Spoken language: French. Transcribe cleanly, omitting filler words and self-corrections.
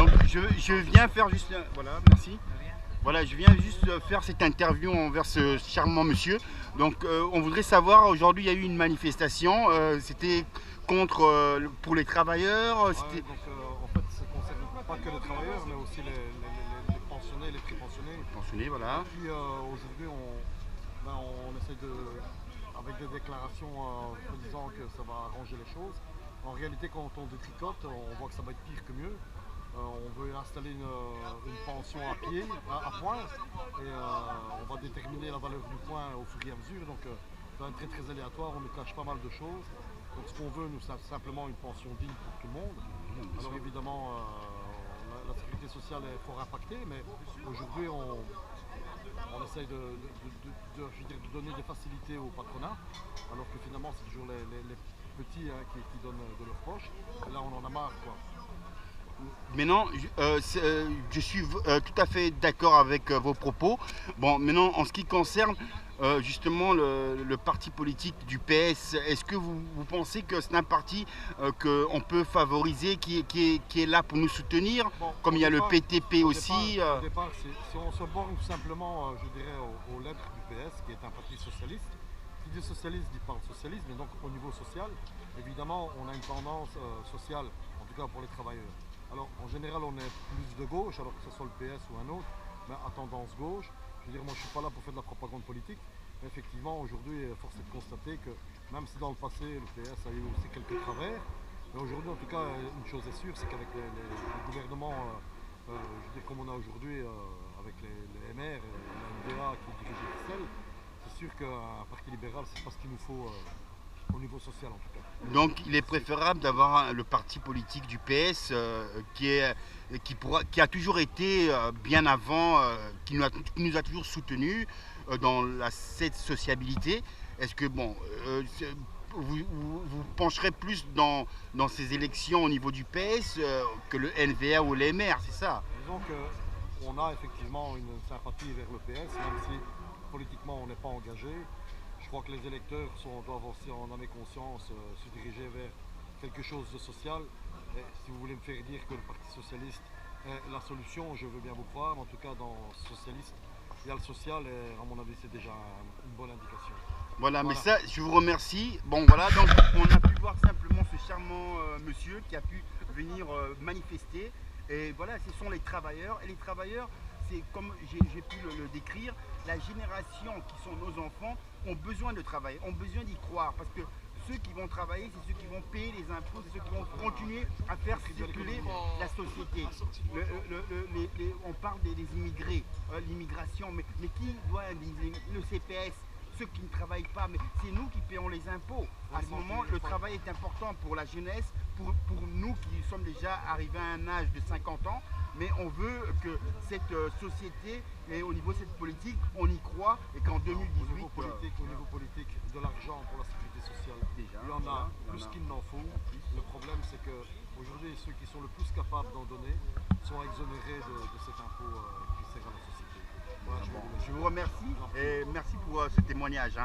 Donc je viens faire juste, voilà, merci. Voilà, je viens juste faire cette interview envers ce charmant monsieur. Donc on voudrait savoir, aujourd'hui il y a eu une manifestation, c'était contre, pour les travailleurs. Ouais, donc en fait ça ne concerne pas que les travailleurs mais aussi les pensionnés, les pré-pensionnés. Pensionnés, voilà. Et puis aujourd'hui on essaie de, avec des déclarations disant que ça va arranger les choses. En réalité quand on détricote, on voit que ça va être pire que mieux. On veut installer une pension à pied, à point, et on va déterminer la valeur du point au fur et à mesure. Donc ça va être très très aléatoire, on nous cache pas mal de choses. Donc ce qu'on veut, nous, c'est simplement une pension digne pour tout le monde. Alors évidemment, la sécurité sociale est fort impactée, mais aujourd'hui on essaye de donner des facilités au patronat, alors que finalement c'est toujours les petits qui donnent de leur poche. Et là on en a marre, quoi. Maintenant, je suis tout à fait d'accord avec vos propos. Bon, maintenant, en ce qui concerne justement le parti politique du PS, est-ce que vous pensez que c'est un parti qu'on peut favoriser, qui est là pour nous soutenir, Bon, comme il y a le PTP au aussi Au départ, si on se borne simplement, je dirais, aux lettres du PS, qui est un parti socialiste, qui dit socialiste dit parle socialisme, mais donc au niveau social, évidemment, on a une tendance sociale, en tout cas pour les travailleurs. Alors en général on est plus de gauche, alors que ce soit le PS ou un autre, mais à tendance gauche. Je veux dire, moi je ne suis pas là pour faire de la propagande politique, mais effectivement aujourd'hui force est de constater que même si dans le passé le PS a eu aussi quelques travers, mais aujourd'hui en tout cas une chose est sûre, c'est qu'avec les gouvernements, je veux dire, comme on a aujourd'hui avec les MR et la NDA qui dirige Excel, c'est sûr qu'un parti libéral c'est pas ce qu'il nous faut au niveau social en tout cas. Donc il est préférable d'avoir le parti politique du PS qui a toujours été bien avant, qui nous a toujours soutenus dans cette sociabilité. Est-ce que bon, vous pencherez plus dans ces élections au niveau du PS que le NVA ou les MR, c'est ça? Disons qu'on a effectivement une sympathie vers le PS, même si politiquement on n'est pas engagé. Je crois que les électeurs doivent aussi en âme et conscience se diriger vers quelque chose de social. Et si vous voulez me faire dire que le Parti Socialiste est la solution, je veux bien vous croire. Mais en tout cas, dans Socialiste, il y a le social et à mon avis, c'est déjà une bonne indication. Voilà, mais ça, je vous remercie. Bon, voilà, donc on a pu voir simplement ce charmant monsieur qui a pu venir manifester. Et voilà, ce sont les travailleurs. Et les travailleurs, c'est comme j'ai pu le décrire, la génération qui sont nos enfants ont besoin de travailler, ont besoin d'y croire, parce que ceux qui vont travailler, c'est ceux qui vont payer les impôts, c'est ceux qui vont continuer à faire circuler la société. On parle des immigrés, l'immigration, mais qui doit le CPS, ceux qui ne travaillent pas, mais c'est nous qui payons les impôts. À ce moment, le travail est important pour la jeunesse, pour nous qui sommes déjà arrivés à un âge de 50 ans, mais on veut que cette société, et au niveau de cette politique, on y croit, et qu'en 2018... Au niveau politique, de l'argent pour la sécurité sociale, déjà, il y en a plus qu'il n'en faut. Le problème, c'est qu'aujourd'hui, ceux qui sont le plus capables d'en donner sont exonérés de cet impôt qui sert à la société. Voilà, je vous remercie et merci pour ce témoignage.